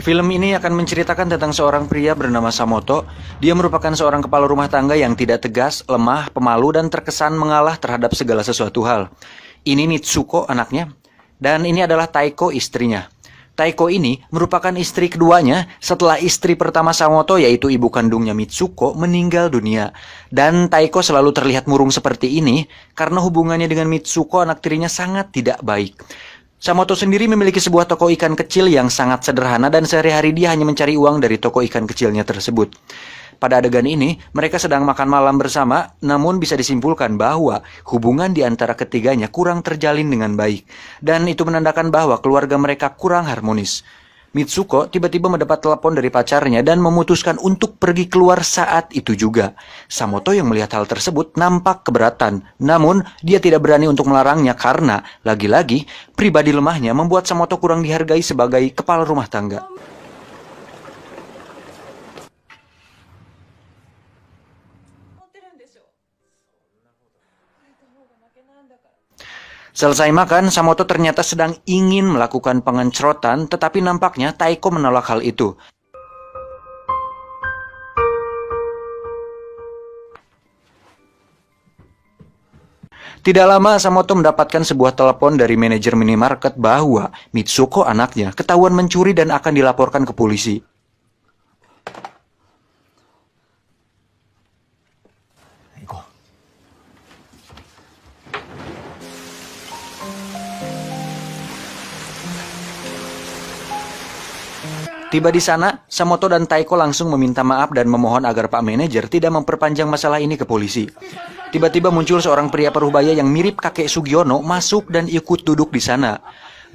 Film ini akan menceritakan tentang seorang pria bernama Samoto. Dia merupakan seorang kepala rumah tangga yang tidak tegas, lemah, pemalu, dan terkesan mengalah terhadap segala sesuatu hal. Ini Mitsuko anaknya, dan ini adalah Taiko istrinya. Taiko ini merupakan istri keduanya setelah istri pertama Samoto yaitu ibu kandungnya Mitsuko meninggal dunia. Dan Taiko selalu terlihat murung seperti ini karena hubungannya dengan Mitsuko anak tirinya sangat tidak baik. Samoto sendiri memiliki sebuah toko ikan kecil yang sangat sederhana dan sehari-hari dia hanya mencari uang dari toko ikan kecilnya tersebut. Pada adegan ini, mereka sedang makan malam bersama, namun bisa disimpulkan bahwa hubungan di antara ketiganya kurang terjalin dengan baik. Dan itu menandakan bahwa keluarga mereka kurang harmonis. Mitsuko tiba-tiba mendapat telepon dari pacarnya dan memutuskan untuk pergi keluar saat itu juga. Samoto yang melihat hal tersebut nampak keberatan, namun dia tidak berani untuk melarangnya karena, lagi-lagi, pribadi lemahnya membuat Samoto kurang dihargai sebagai kepala rumah tangga. Selesai makan, Samoto ternyata sedang ingin melakukan pengencrotan, tetapi nampaknya Taiko menolak hal itu. Tidak lama, Samoto mendapatkan sebuah telepon dari manajer minimarket bahwa Mitsuko anaknya ketahuan mencuri dan akan dilaporkan ke polisi. Tiba di sana, Samoto dan Taiko langsung meminta maaf dan memohon agar Pak Manajer tidak memperpanjang masalah ini ke polisi. Tiba-tiba muncul seorang pria paruh baya yang mirip kakek Sugiono masuk dan ikut duduk di sana.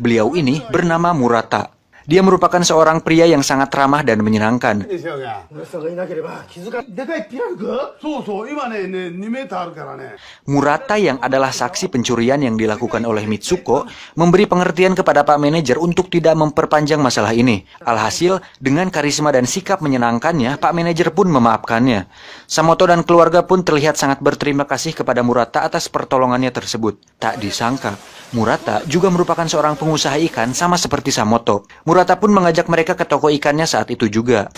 Beliau ini bernama Murata. Dia merupakan seorang pria yang sangat ramah dan menyenangkan. Murata yang adalah saksi pencurian yang dilakukan oleh Mitsuko memberi pengertian kepada Pak Manajer untuk tidak memperpanjang masalah ini. Alhasil, dengan karisma dan sikap menyenangkannya, Pak Manajer pun memaafkannya. Samoto dan keluarga pun terlihat sangat berterima kasih kepada Murata atas pertolongannya tersebut. Tak disangka, Murata juga merupakan seorang pengusaha ikan sama seperti Samoto. Murata pun mengajak mereka ke toko ikannya saat itu juga.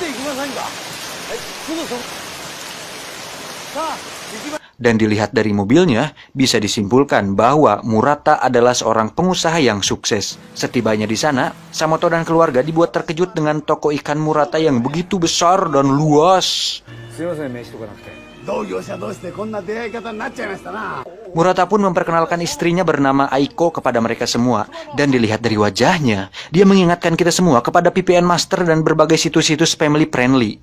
Dan dilihat dari mobilnya, bisa disimpulkan bahwa Murata adalah seorang pengusaha yang sukses. Setibanya di sana, Samoto dan keluarga dibuat terkejut dengan toko ikan Murata yang begitu besar dan luas. Murata pun memperkenalkan istrinya bernama Aiko kepada mereka semua. Dan dilihat dari wajahnya, dia mengingatkan kita semua kepada VPN Master dan berbagai situs-situs family friendly.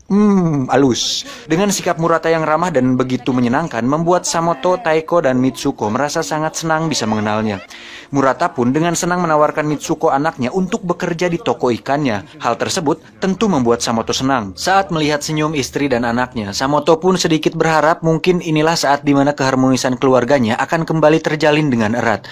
Halus. Dengan sikap Murata yang ramah dan begitu menyenangkan, membuat Samoto, Taiko, dan Mitsuko merasa sangat senang bisa mengenalnya. Murata pun dengan senang menawarkan Mitsuko anaknya untuk bekerja di toko ikannya. Hal tersebut tentu membuat Samoto senang. Saat melihat senyum istri dan anaknya, Samoto pun sedikit berharap mungkin inilah saat dimana keharmonisan keluarganya akan kembali terjalin dengan erat.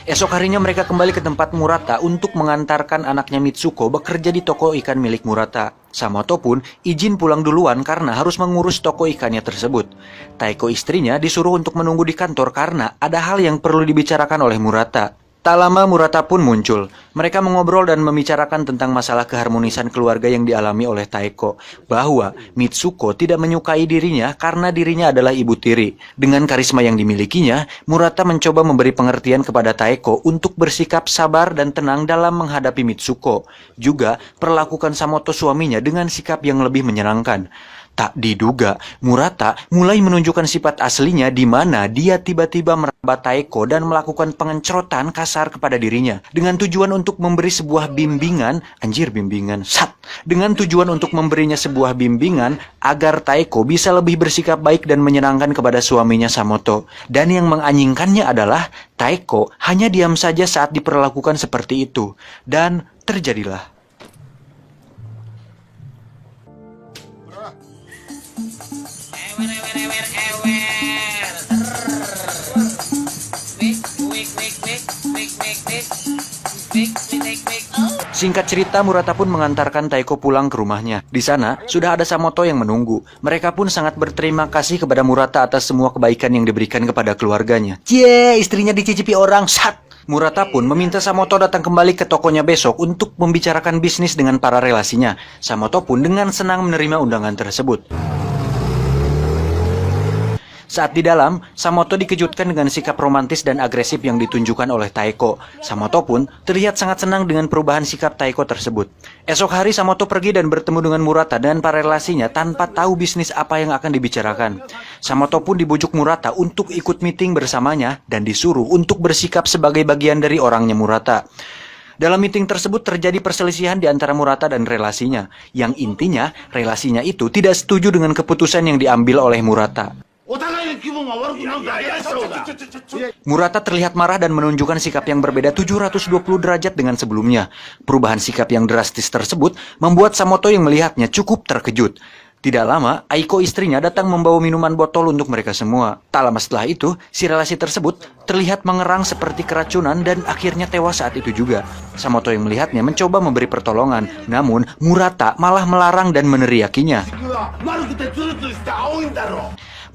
Esok harinya mereka kembali ke tempat Murata untuk mengantarkan anaknya Mitsuko bekerja di toko ikan milik Murata. Samoto pun izin pulang duluan karena harus mengurus toko ikannya tersebut. Taiko istrinya disuruh untuk menunggu di kantor karena ada hal yang perlu dibicarakan oleh Murata. Tak lama Murata pun muncul. Mereka mengobrol dan membicarakan tentang masalah keharmonisan keluarga yang dialami oleh Taiko. Bahwa Mitsuko tidak menyukai dirinya karena dirinya adalah ibu tiri. Dengan karisma yang dimilikinya, Murata mencoba memberi pengertian kepada Taiko untuk bersikap sabar dan tenang dalam menghadapi Mitsuko. Juga perlakukan Samoto suaminya dengan sikap yang lebih menyenangkan. Tak diduga, Murata mulai menunjukkan sifat aslinya di mana dia tiba-tiba meraba Taiko dan melakukan pengencrotan kasar kepada dirinya dengan tujuan untuk memberi sebuah bimbingan, dengan tujuan untuk memberinya sebuah bimbingan agar Taiko bisa lebih bersikap baik dan menyenangkan kepada suaminya Samoto. Dan yang menganjingkannya adalah Taiko hanya diam saja saat diperlakukan seperti itu. Dan terjadilah. Singkat cerita, Murata pun mengantarkan Taeko pulang ke rumahnya. Di sana, sudah ada Samoto yang menunggu. Mereka pun sangat berterima kasih kepada Murata atas semua kebaikan yang diberikan kepada keluarganya. Cie, istrinya dicicipi orang, sat! Murata pun meminta Samoto datang kembali ke tokonya besok untuk membicarakan bisnis dengan para relasinya. Samoto pun dengan senang menerima undangan tersebut. Saat di dalam, Samoto dikejutkan dengan sikap romantis dan agresif yang ditunjukkan oleh Taeko. Samoto pun terlihat sangat senang dengan perubahan sikap Taeko tersebut. Esok hari Samoto pergi dan bertemu dengan Murata dan para relasinya tanpa tahu bisnis apa yang akan dibicarakan. Samoto pun dibujuk Murata untuk ikut meeting bersamanya dan disuruh untuk bersikap sebagai bagian dari orangnya Murata. Dalam meeting tersebut terjadi perselisihan di antara Murata dan relasinya, yang intinya relasinya itu tidak setuju dengan keputusan yang diambil oleh Murata. Murata terlihat marah dan menunjukkan sikap yang berbeda 720 derajat dengan sebelumnya. Perubahan sikap yang drastis tersebut membuat Samoto yang melihatnya cukup terkejut. Tidak lama, Aiko istrinya datang membawa minuman botol untuk mereka semua. Tak lama setelah itu, si relasi tersebut terlihat mengerang seperti keracunan dan akhirnya tewas saat itu juga. Samoto yang melihatnya mencoba memberi pertolongan, namun Murata malah melarang dan meneriakinya.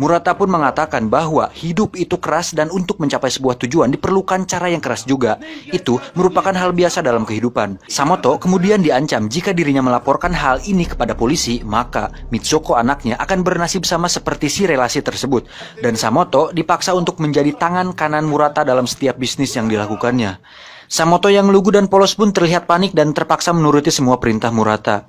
Murata pun mengatakan bahwa hidup itu keras dan untuk mencapai sebuah tujuan diperlukan cara yang keras juga. Itu merupakan hal biasa dalam kehidupan. Samoto kemudian diancam jika dirinya melaporkan hal ini kepada polisi, maka Mitsuko anaknya akan bernasib sama seperti si relasi tersebut. Dan Samoto dipaksa untuk menjadi tangan kanan Murata dalam setiap bisnis yang dilakukannya. Samoto yang lugu dan polos pun terlihat panik dan terpaksa menuruti semua perintah Murata.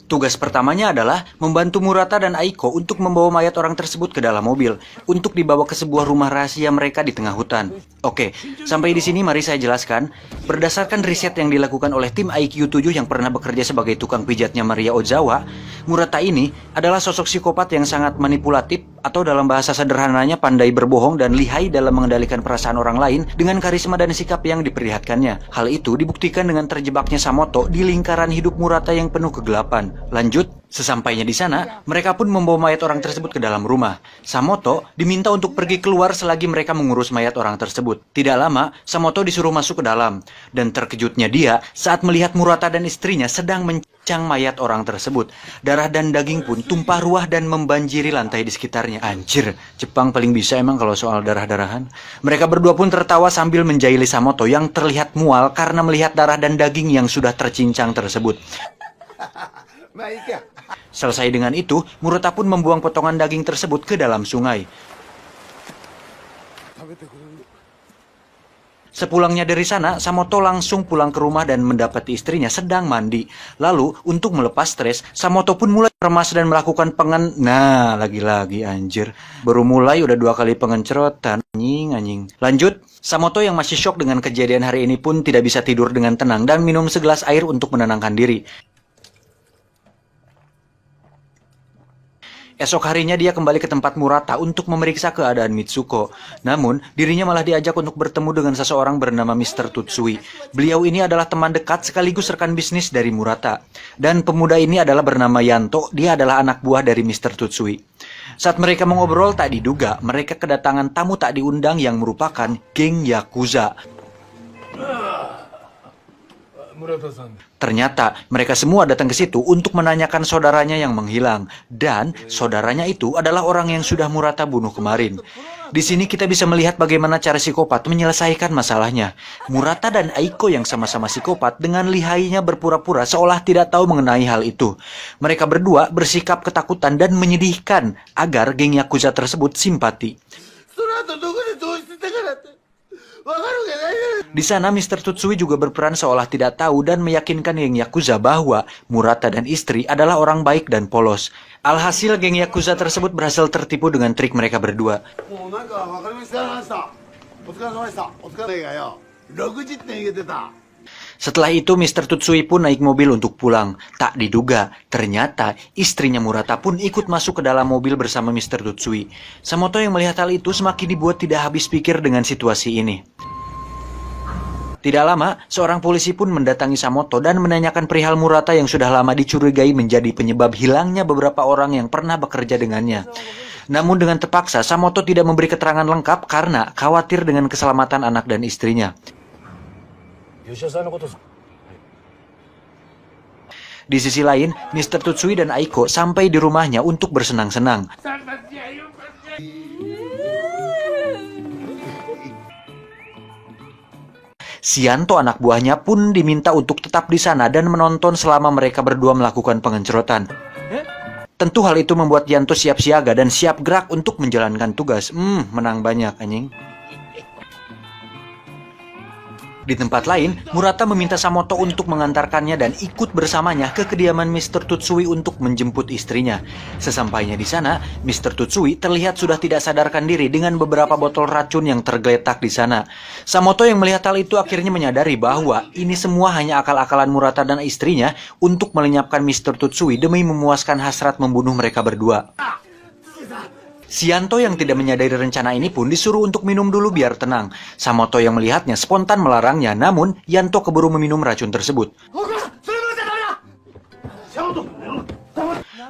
Tugas pertamanya adalah membantu Murata dan Aiko untuk membawa mayat orang tersebut ke dalam mobil untuk dibawa ke sebuah rumah rahasia mereka di tengah hutan. Oke, sampai di sini mari saya jelaskan. Berdasarkan riset yang dilakukan oleh tim IQ7 yang pernah bekerja sebagai tukang pijatnya Maria Ozawa, Murata ini adalah sosok psikopat yang sangat manipulatif atau dalam bahasa sederhananya pandai berbohong dan lihai dalam mengendalikan perasaan orang lain dengan karisma dan sikap yang diperlihatkannya. Hal itu dibuktikan dengan terjebaknya Samoto di lingkaran hidup Murata yang penuh kegelapan. Lanjut, sesampainya di sana, mereka pun membawa mayat orang tersebut ke dalam rumah. Samoto diminta untuk pergi keluar selagi mereka mengurus mayat orang tersebut. Tidak lama, Samoto disuruh masuk ke dalam. Dan terkejutnya dia saat melihat Murata dan istrinya sedang mencang mayat orang tersebut. Darah dan daging pun tumpah ruah dan membanjiri lantai di sekitarnya. Anjir, Jepang paling bisa emang kalau soal darah-darahan. Mereka berdua pun tertawa sambil menjahili Samoto yang terlihat mual karena melihat darah dan daging yang sudah tercincang tersebut. Selesai dengan itu, Murata pun membuang potongan daging tersebut ke dalam sungai. Sepulangnya dari sana, Samoto langsung pulang ke rumah dan mendapati istrinya sedang mandi. Lalu, untuk melepas stres, Samoto pun mulai remas dan melakukan Nah, lagi-lagi anjir. Baru mulai udah 2 kali pengencerotan. Anjing. Lanjut, Samoto yang masih syok dengan kejadian hari ini pun tidak bisa tidur dengan tenang dan minum segelas air untuk menenangkan diri. Esok harinya dia kembali ke tempat Murata untuk memeriksa keadaan Mitsuko. Namun, dirinya malah diajak untuk bertemu dengan seseorang bernama Mr. Tutsui. Beliau ini adalah teman dekat sekaligus rekan bisnis dari Murata. Dan pemuda ini adalah bernama Yanto, dia adalah anak buah dari Mr. Tutsui. Saat mereka mengobrol tak diduga, mereka kedatangan tamu tak diundang yang merupakan geng Yakuza. Ternyata mereka semua datang ke situ untuk menanyakan saudaranya yang menghilang. Dan saudaranya itu adalah orang yang sudah Murata bunuh kemarin. Di sini kita bisa melihat bagaimana cara psikopat menyelesaikan masalahnya. Murata dan Aiko yang sama-sama psikopat dengan lihainya berpura-pura seolah tidak tahu mengenai hal itu. Mereka berdua bersikap ketakutan dan menyedihkan agar geng Yakuza tersebut simpati. Di sana Mr. Tutsui juga berperan seolah tidak tahu dan meyakinkan geng Yakuza bahwa Murata dan istri adalah orang baik dan polos. Alhasil geng Yakuza tersebut berhasil tertipu dengan trik mereka berdua. Setelah itu Mr. Tutsui pun naik mobil untuk pulang. Tak diduga, ternyata istrinya Murata pun ikut masuk ke dalam mobil bersama Mr. Tutsui. Samoto yang melihat hal itu semakin dibuat tidak habis pikir dengan situasi ini. Tidak lama, seorang polisi pun mendatangi Samoto dan menanyakan perihal Murata yang sudah lama dicurigai menjadi penyebab hilangnya beberapa orang yang pernah bekerja dengannya. Namun dengan terpaksa, Samoto tidak memberi keterangan lengkap karena khawatir dengan keselamatan anak dan istrinya. Di sisi lain, Mr. Tutsui dan Aiko sampai di rumahnya untuk bersenang-senang. Shianto anak buahnya pun diminta untuk tetap di sana dan menonton selama mereka berdua melakukan pengencerotan. Tentu hal itu membuat Yanto siap siaga dan siap gerak untuk menjalankan tugas. Menang banyak anjing. Di tempat lain, Murata meminta Samoto untuk mengantarkannya dan ikut bersamanya ke kediaman Mr. Tutsui untuk menjemput istrinya. Sesampainya di sana, Mr. Tutsui terlihat sudah tidak sadarkan diri dengan beberapa botol racun yang tergeletak di sana. Samoto yang melihat hal itu akhirnya menyadari bahwa ini semua hanya akal-akalan Murata dan istrinya untuk melenyapkan Mr. Tutsui demi memuaskan hasrat membunuh mereka berdua. Shianto yang tidak menyadari rencana ini pun disuruh untuk minum dulu biar tenang. Samoto yang melihatnya spontan melarangnya, namun Yanto keburu meminum racun tersebut.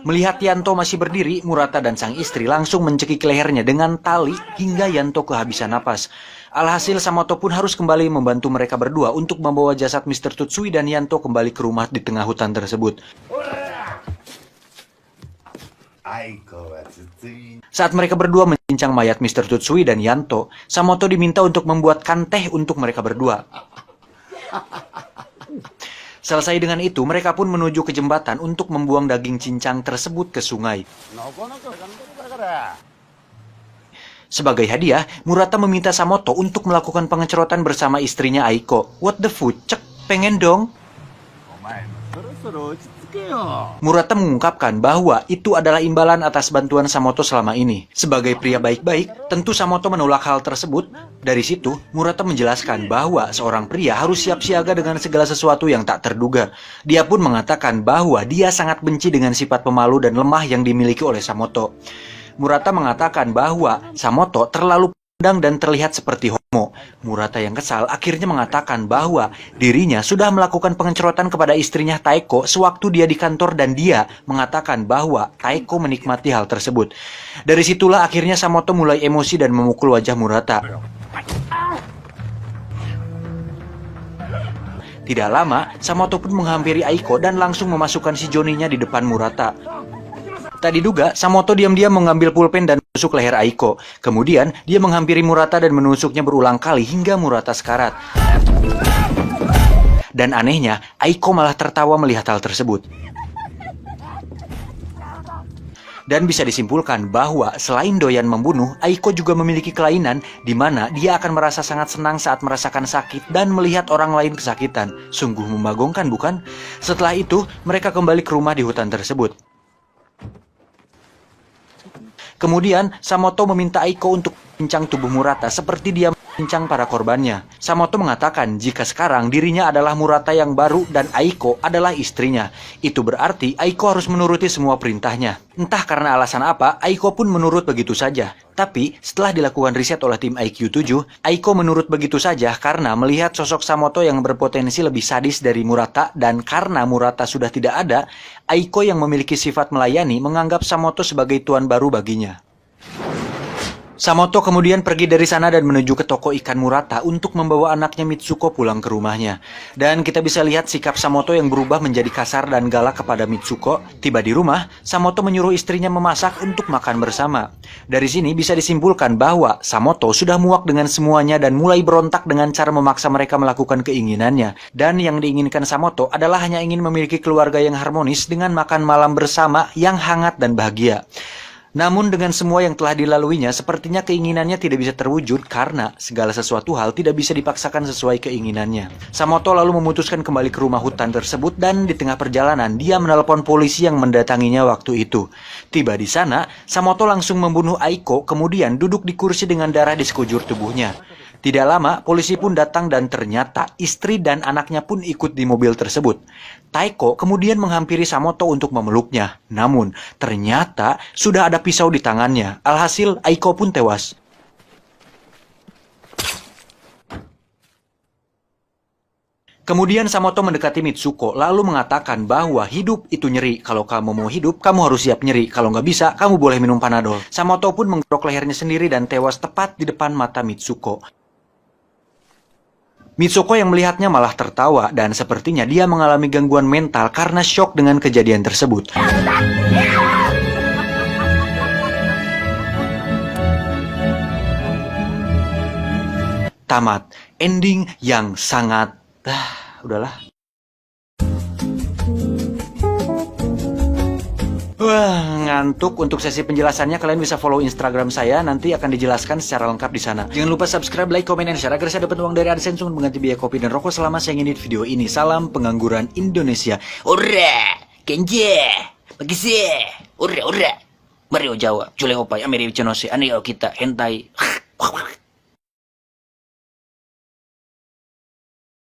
Melihat Yanto masih berdiri, Murata dan sang istri langsung mencekik lehernya dengan tali hingga Yanto kehabisan napas. Alhasil Samoto pun harus kembali membantu mereka berdua untuk membawa jasad Mr. Tutsui dan Yanto kembali ke rumah di tengah hutan tersebut. Saat mereka berdua mencincang mayat Mr. Tutsui dan Yanto, Samoto diminta untuk membuatkan teh untuk mereka berdua. Selesai dengan itu, mereka pun menuju ke jembatan untuk membuang daging cincang tersebut ke sungai. Sebagai hadiah, Murata meminta Samoto untuk melakukan pengecerotan bersama istrinya Aiko. What the fuck? Cek, pengen dong? Murata mengungkapkan bahwa itu adalah imbalan atas bantuan Samoto selama ini. Sebagai pria baik-baik, tentu Samoto menolak hal tersebut. Dari situ, Murata menjelaskan bahwa seorang pria harus siap siaga dengan segala sesuatu yang tak terduga. Dia pun mengatakan bahwa dia sangat benci dengan sifat pemalu dan lemah yang dimiliki oleh Samoto. Murata mengatakan bahwa Samoto terlalu pandang dan terlihat seperti homo. Murata yang kesal akhirnya mengatakan bahwa dirinya sudah melakukan pengecerotan kepada istrinya Taeko sewaktu dia di kantor dan dia mengatakan bahwa Taeko menikmati hal tersebut. Dari situlah akhirnya Samoto mulai emosi dan memukul wajah Murata. Tidak lama, Samoto pun menghampiri Aiko dan langsung memasukkan si Joninya di depan Murata. Tak diduga, Samoto diam-diam mengambil pulpen dan menusuk leher Aiko. Kemudian, dia menghampiri Murata dan menusuknya berulang kali hingga Murata sekarat. Dan anehnya, Aiko malah tertawa melihat hal tersebut. Dan bisa disimpulkan bahwa selain doyan membunuh, Aiko juga memiliki kelainan di mana dia akan merasa sangat senang saat merasakan sakit dan melihat orang lain kesakitan. Sungguh membagongkan, bukan? Setelah itu, mereka kembali ke rumah di hutan tersebut. Kemudian, Samoto meminta Aiko untuk mencincang tubuh Murata seperti dia mencincang para korbannya. Samoto mengatakan jika sekarang dirinya adalah Murata yang baru dan Aiko adalah istrinya. Itu berarti Aiko harus menuruti semua perintahnya. Entah karena alasan apa, Aiko pun menurut begitu saja. Tapi, setelah dilakukan riset oleh tim IQ7, Aiko menurut begitu saja karena melihat sosok Samoto yang berpotensi lebih sadis dari Murata dan karena Murata sudah tidak ada, Aiko yang memiliki sifat melayani menganggap Samoto sebagai tuan baru baginya. Samoto kemudian pergi dari sana dan menuju ke toko ikan Murata untuk membawa anaknya Mitsuko pulang ke rumahnya. Dan kita bisa lihat sikap Samoto yang berubah menjadi kasar dan galak kepada Mitsuko. Tiba di rumah, Samoto menyuruh istrinya memasak untuk makan bersama. Dari sini bisa disimpulkan bahwa Samoto sudah muak dengan semuanya dan mulai berontak dengan cara memaksa mereka melakukan keinginannya. Dan yang diinginkan Samoto adalah hanya ingin memiliki keluarga yang harmonis dengan makan malam bersama yang hangat dan bahagia. Namun dengan semua yang telah dilaluinya, sepertinya keinginannya tidak bisa terwujud karena segala sesuatu hal tidak bisa dipaksakan sesuai keinginannya. Samoto lalu memutuskan kembali ke rumah hutan tersebut dan di tengah perjalanan dia menelpon polisi yang mendatanginya waktu itu. Tiba di sana, Samoto langsung membunuh Aiko kemudian duduk di kursi dengan darah di sekujur tubuhnya. Tidak lama, polisi pun datang dan ternyata istri dan anaknya pun ikut di mobil tersebut. Taeko kemudian menghampiri Samoto untuk memeluknya. Namun, ternyata sudah ada pisau di tangannya. Alhasil, Aiko pun tewas. Kemudian Samoto mendekati Mitsuko, lalu mengatakan bahwa hidup itu nyeri. Kalau kamu mau hidup, kamu harus siap nyeri. Kalau nggak bisa, kamu boleh minum Panadol. Samoto pun menggerok lehernya sendiri dan tewas tepat di depan mata Mitsuko. Mitsuko yang melihatnya malah tertawa dan sepertinya dia mengalami gangguan mental karena syok dengan kejadian tersebut. Tamat. Ending yang sangat... udahlah. Wah, ngantuk. Untuk sesi penjelasannya kalian bisa follow Instagram saya, nanti akan dijelaskan secara lengkap di sana. Jangan lupa subscribe, like, komen, dan share agar saya dapat uang dari AdSense untuk mengganti biaya kopi dan rokok selama saya ngedit video ini. Salam pengangguran Indonesia. Ora, kenje, makasih. Ora. Mario Jawa, Jule Opai, Amerika Chinose, Aneo kita, hentai.